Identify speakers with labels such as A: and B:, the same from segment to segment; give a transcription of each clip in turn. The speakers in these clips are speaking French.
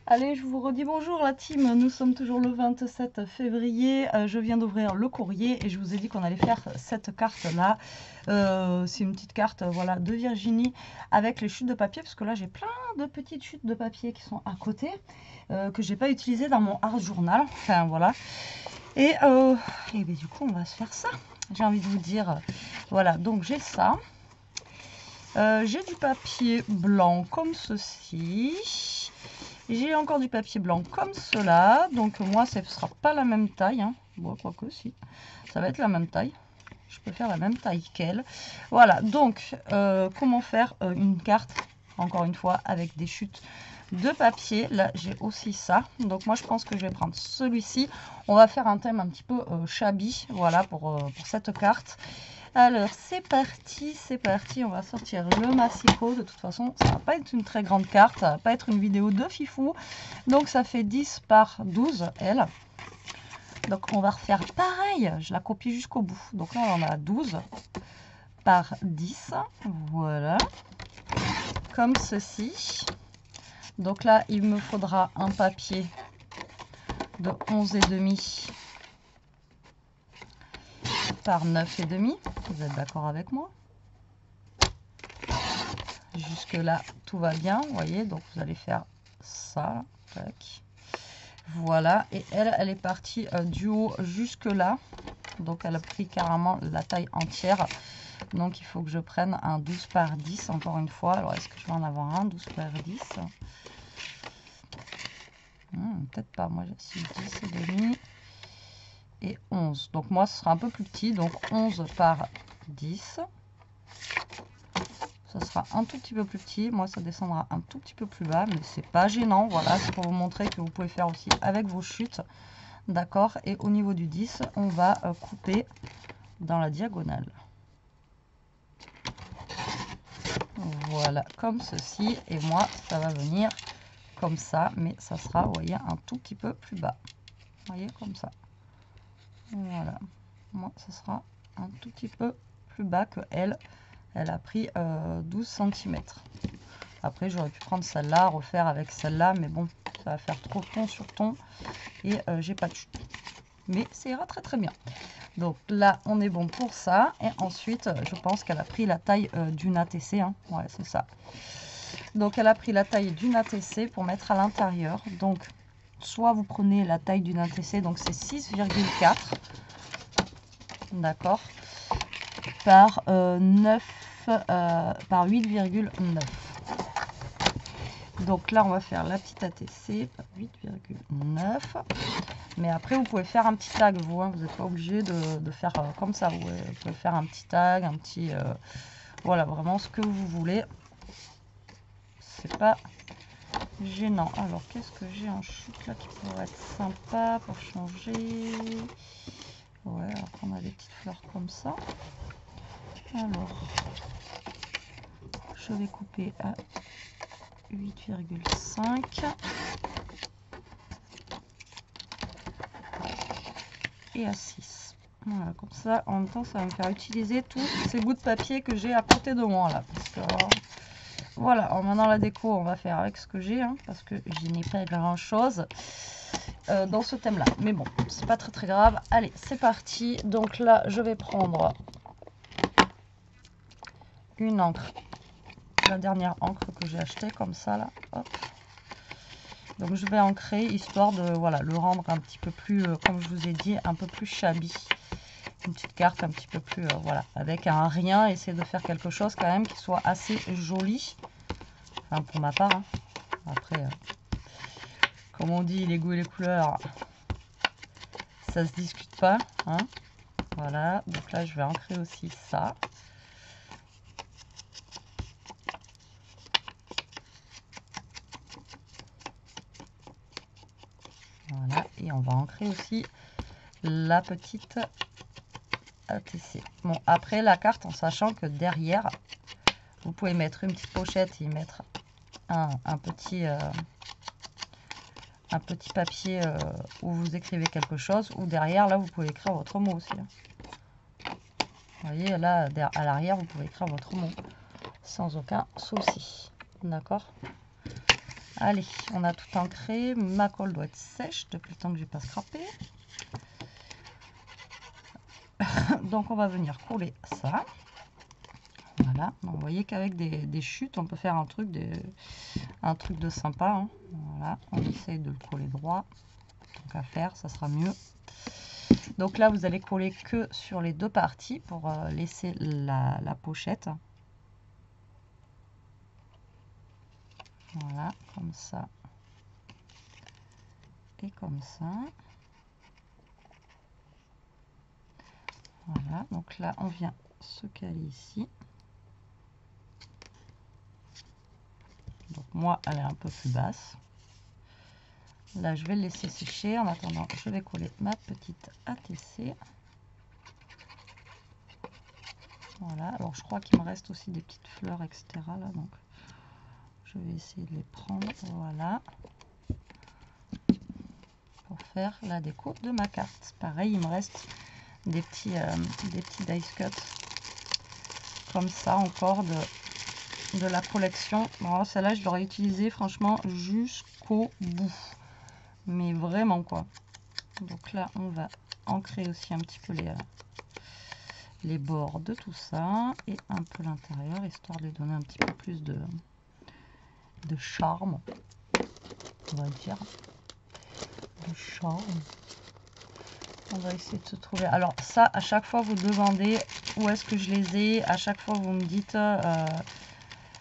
A: Allez, je vous redis bonjour la team, nous sommes toujours le 27 février, je viens d'ouvrir le courrier et je vous ai dit qu'on allait faire cette carte là, c'est une petite carte voilà, de Virginie avec les chutes de papier, parce que là j'ai plein de petites chutes de papier qui sont à côté, que j'ai pas utilisées dans mon art journal, enfin voilà, et ben, du coup on va se faire ça, j'ai envie de vous dire, voilà, donc j'ai ça. J'ai du papier blanc comme ceci. J'ai encore du papier blanc comme cela. Donc moi, ce ne sera pas la même taille. Hein. Bon, quoique si. Ça va être la même taille. Je peux faire la même taille qu'elle. Voilà, donc comment faire une carte, encore une fois, avec des chutes de papier. Là, j'ai aussi ça. Donc moi, je pense que je vais prendre celui-ci. On va faire un thème un petit peu shabby, voilà, pour cette carte. Alors, c'est parti, on va sortir le massicot. De toute façon, ça va pas être une très grande carte, ça va pas être une vidéo de fifou. Donc, ça fait 10 par 12, elle. Donc, on va refaire pareil, je la copie jusqu'au bout. Donc là, on a 12 par 10, voilà, comme ceci. Donc là, il me faudra un papier de 11,5 par 9,5. Vous êtes d'accord avec moi? Jusque là tout va bien, vous voyez, donc vous allez faire ça, tac, voilà, et elle est partie du haut jusque là, donc elle a pris carrément la taille entière, donc il faut que je prenne un 12 par 10 encore une fois. Alors est-ce que je vais en avoir un 12 par 10? Peut-être pas, moi j'ai 10,5 et 11, donc moi ce sera un peu plus petit, donc 11 par 10. Ça sera un tout petit peu plus petit, moi ça descendra un tout petit peu plus bas, mais c'est pas gênant, voilà, c'est pour vous montrer que vous pouvez faire aussi avec vos chutes, d'accord. Et au niveau du 10, on va couper dans la diagonale, voilà, comme ceci, et moi ça va venir comme ça, mais ça sera, vous voyez, un tout petit peu plus bas, vous voyez, comme ça, voilà, moi ça sera un tout petit peu plus bas que elle a pris 12 cm. Après, j'aurais pu prendre celle-là, refaire avec celle-là, mais bon, ça va faire trop ton sur ton et j'ai pas de chute. Mais ça ira très très bien. Donc là, on est bon pour ça. Et ensuite, je pense qu'elle a pris la taille d'une ATC. Hein. Ouais, c'est ça. Donc, elle a pris la taille d'une ATC pour mettre à l'intérieur. Donc, soit vous prenez la taille d'une ATC, donc c'est 6,4. D'accord. Par 8,9. Donc là, on va faire la petite ATC, 8,9. Mais après, vous pouvez faire un petit tag, vous. Hein, vous n'êtes pas obligé de faire comme ça. Vous pouvez faire un petit tag, un petit... voilà, vraiment ce que vous voulez. C'est pas gênant. Alors, qu'est-ce que j'ai en chute là qui pourrait être sympa pour changer? Ouais, alors qu'on a des petites fleurs comme ça. Alors, je vais couper à 8,5 et à 6. Voilà, comme ça, en même temps, ça va me faire utiliser tous ces bouts de papier que j'ai à côté de moi là. Parce que, voilà, en maintenant la déco, on va faire avec ce que j'ai, hein, parce que je n'ai pas grand chose dans ce thème là. Mais bon, c'est pas très très grave. Allez, c'est parti. Donc là, je vais prendre une encre, la dernière encre que j'ai achetée comme ça là. Hop. Donc je vais ancrer histoire de voilà, le rendre un petit peu plus, comme je vous ai dit, un peu plus shabby. Une petite carte un petit peu plus, voilà, avec un rien, essayer de faire quelque chose quand même qui soit assez joli. Enfin, pour ma part. Hein. Après, comme on dit, les goûts et les couleurs, ça se discute pas. Hein. Voilà, donc là, je vais ancrer aussi ça. Voilà, et on va ancrer aussi la petite ATC. Bon, après la carte, en sachant que derrière, vous pouvez mettre une petite pochette et y mettre un petit papier où vous écrivez quelque chose, ou derrière, là, vous pouvez écrire votre mot aussi. Hein. Vous voyez, là, à l'arrière, vous pouvez écrire votre mot sans aucun souci. D'accord? Allez, on a tout ancré. Ma colle doit être sèche depuis le temps que j'ai pas scrappé. Donc on va venir coller ça. Voilà, donc, vous voyez qu'avec des chutes, on peut faire un truc de sympa. Hein. Voilà, on essaye de le coller droit. Tant qu'à faire, ça sera mieux. Donc là, vous allez coller que sur les deux parties pour laisser la pochette. Voilà, comme ça. Et comme ça. Voilà, donc là, on vient se caler ici. Donc moi, elle est un peu plus basse. Là, je vais le laisser sécher. En attendant, je vais coller ma petite ATC. Voilà, alors je crois qu'il me reste aussi des petites fleurs, etc. Là, donc je vais essayer de les prendre. Voilà. Pour faire la déco de ma carte. Pareil, il me reste des petits dice cut comme ça encore de la collection. Bon, celle-là, je l'aurais utilisée franchement jusqu'au bout. Mais vraiment quoi. Donc là, on va ancrer aussi un petit peu les bords de tout ça et un peu l'intérieur, histoire de lui donner un petit peu plus de charme, on va dire. De charme. On va essayer de se trouver. Alors ça, à chaque fois, vous demandez où est-ce que je les ai. À chaque fois, vous me dites,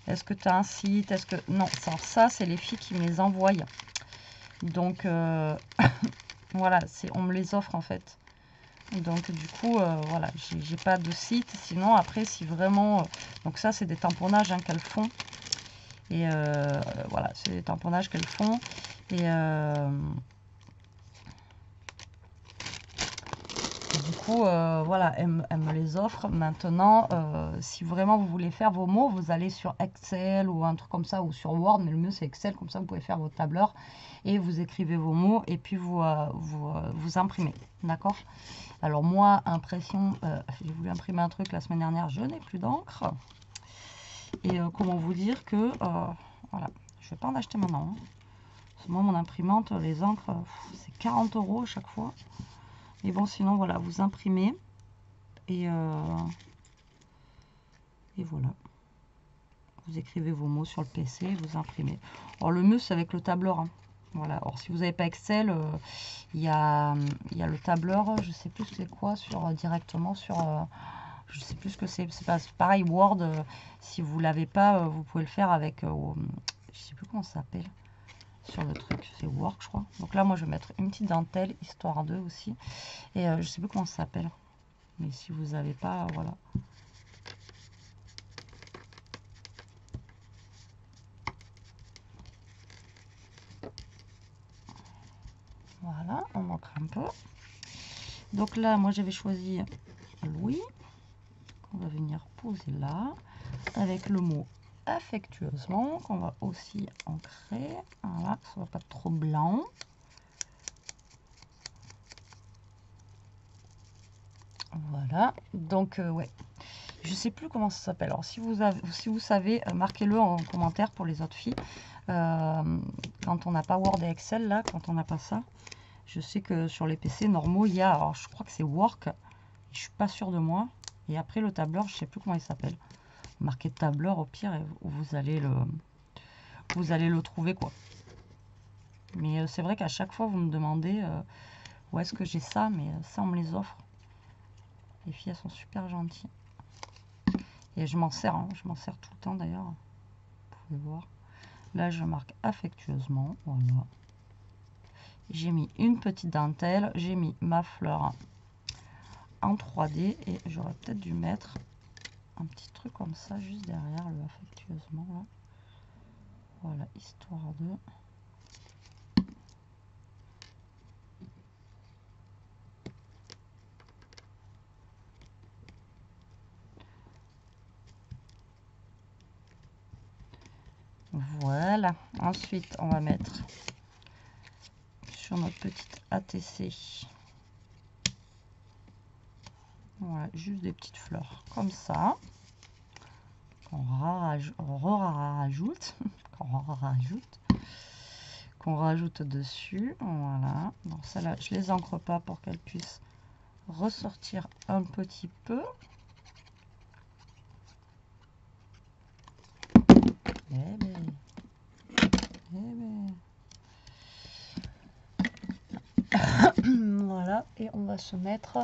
A: est-ce que tu as un site? Est-ce que... Non, ça c'est les filles qui me les envoient. Donc, voilà, on me les offre en fait. Donc du coup, voilà, j'ai pas de site. Sinon, après, si vraiment... donc ça, c'est des tamponnages hein, qu'elles font. Et voilà, c'est des tamponnages qu'elles font. Et du coup, voilà, elle me les offre. Maintenant, si vraiment vous voulez faire vos mots, vous allez sur Excel ou un truc comme ça, ou sur Word, mais le mieux c'est Excel, comme ça vous pouvez faire votre tableur et vous écrivez vos mots et puis vous imprimez, d'accord? Alors moi, impression, j'ai voulu imprimer un truc la semaine dernière, je n'ai plus d'encre. Et comment vous dire que, voilà, je ne vais pas en acheter maintenant. Hein. Parce que moi, mon imprimante, les encres, c'est 40 € à chaque fois. Et bon, sinon, voilà, vous imprimez. Et voilà. Vous écrivez vos mots sur le PC, vous imprimez. Alors, le mieux, c'est avec le tableur. Hein. Voilà. Alors, si vous n'avez pas Excel, il y a le tableur, je ne sais plus c'est quoi, directement sur... je sais plus ce que c'est. C'est pas pareil, Word, si vous ne l'avez pas, vous pouvez le faire avec... je sais plus comment ça s'appelle. Sur le truc, c'est Work, je crois. Donc là, moi, je vais mettre une petite dentelle, histoire d'eux aussi. Et je sais plus comment ça s'appelle. Mais si vous n'avez pas, voilà. Voilà, on manque un peu. Donc là, moi, j'avais choisi Louis. On va venir poser là. Avec le mot affectueusement, qu'on va aussi ancrer. Voilà, ça va pas être trop blanc. Voilà, donc ouais, je sais plus comment ça s'appelle. Alors si vous savez, marquez-le en commentaire pour les autres filles. Quand on n'a pas Word et Excel là, quand on n'a pas ça, je sais que sur les PC normaux il y a, alors je crois que c'est Work, je suis pas sûre de moi. Et après le tableur, je sais plus comment il s'appelle. Marquez tableur au pire et vous allez le trouver quoi. Mais c'est vrai qu'à chaque fois vous me demandez où est-ce que j'ai ça, mais ça on me les offre. Les filles, elles sont super gentilles. Et je m'en sers, hein, je m'en sers tout le temps d'ailleurs. Vous pouvez voir. Là, je marque affectueusement. Voilà. J'ai mis une petite dentelle. J'ai mis ma fleur en 3D. Et j'aurais peut-être dû mettre un petit truc comme ça, juste derrière le affectueusement. Là. Voilà, histoire de... Voilà. Ensuite, on va mettre sur notre petite ATC. Voilà, juste des petites fleurs comme ça. Qu'on rajoute. qu'on rajoute dessus. Voilà. Bon, celle-là, je les encre pas pour qu'elles puissent ressortir un petit peu. Eh ben. Voilà, et on va se mettre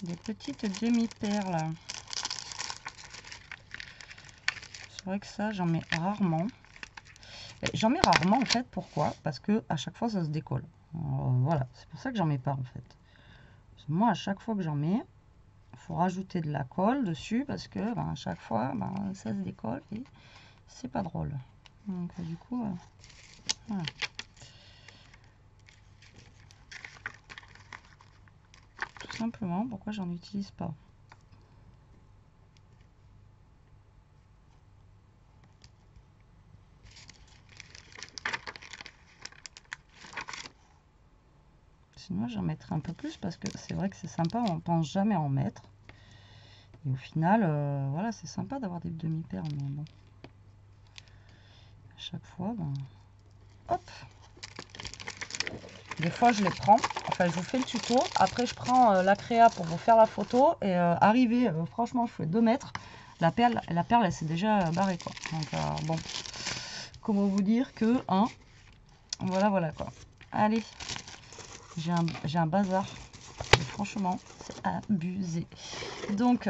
A: des petites demi-perles. C'est vrai que ça, j'en mets rarement. J'en mets rarement en fait, pourquoi? Parce que à chaque fois ça se décolle. Voilà, c'est pour ça que j'en mets pas en fait. Parce que moi, à chaque fois que j'en mets, il faut rajouter de la colle dessus parce que à chaque fois ça se décolle et c'est pas drôle. Donc du coup, voilà. Tout simplement, pourquoi j'en utilise pas. Sinon, j'en mettrai un peu plus parce que c'est vrai que c'est sympa, on ne pense jamais en mettre. Et au final, voilà, c'est sympa d'avoir des demi-perles, mais bon. À chaque fois, hop. Des fois, je les prends. Enfin, je vous fais le tuto. Après, je prends la créa pour vous faire la photo. Et arrivé, franchement, je fais 2 mètres. La perle, elle s'est déjà barrée, quoi. Donc, bon. Comment vous dire que, hein, voilà, quoi. Allez. J'ai un bazar. Et franchement, c'est abusé. Donc,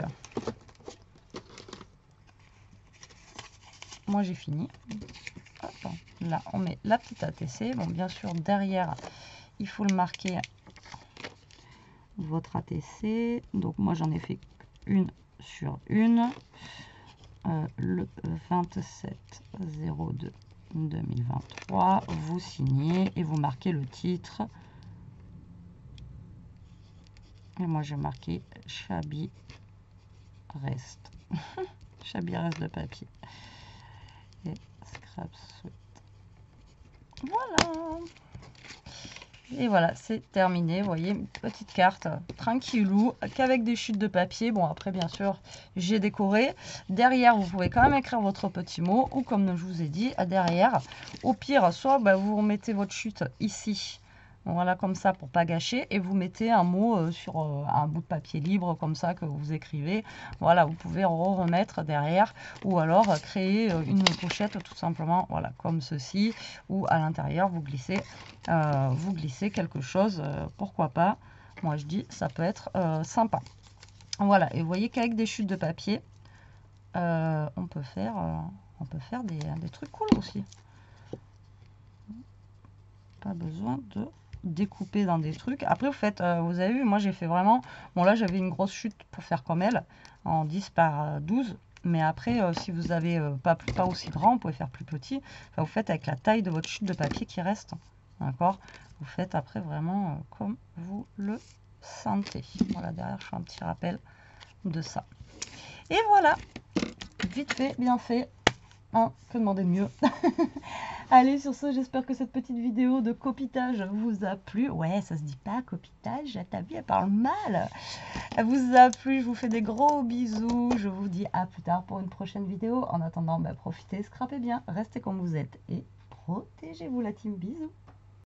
A: moi j'ai fini. Hop, là, on met la petite ATC. Bon, bien sûr, derrière, il faut le marquer votre ATC. Donc, moi j'en ai fait une sur une. Le 27/02/2023. Vous signez et vous marquez le titre. Et moi j'ai marqué Shabby Rest. Shabby Rest de papier. Et Scrap Sweat. Voilà. Et voilà, c'est terminé. Vous voyez, une petite carte tranquillou, qu'avec des chutes de papier. Bon, après, bien sûr, j'ai décoré. Derrière, vous pouvez quand même écrire votre petit mot. Ou comme je vous ai dit, derrière, au pire, soit vous remettez votre chute ici. Voilà, comme ça, pour pas gâcher. Et vous mettez un mot sur un bout de papier libre, comme ça, que vous écrivez. Voilà, vous pouvez remettre derrière. Ou alors, créer une pochette, tout simplement, voilà, comme ceci. Ou à l'intérieur, vous glissez quelque chose. Pourquoi pas? Moi, je dis, ça peut être sympa. Voilà, et vous voyez qu'avec des chutes de papier, on peut faire des trucs cool aussi. Pas besoin de découper dans des trucs. Après, vous faites, vous avez vu, moi j'ai fait vraiment, bon là j'avais une grosse chute pour faire comme elle, en 10 par 12. Mais après, si vous avez pas aussi grand, vous pouvez faire plus petit. Enfin, vous faites avec la taille de votre chute de papier qui reste. D'accord? Vous faites après vraiment comme vous le sentez. Voilà, derrière, je fais un petit rappel de ça. Et voilà, vite fait, bien fait. Hein, que demander de mieux? Allez, sur ce, j'espère que cette petite vidéo de copitage vous a plu. Ouais, ça se dit pas copitage, t'as vu, elle parle mal. Elle vous a plu, je vous fais des gros bisous. Je vous dis à plus tard pour une prochaine vidéo. En attendant, profitez, scrapez bien, restez comme vous êtes et protégez-vous la team. Bisous.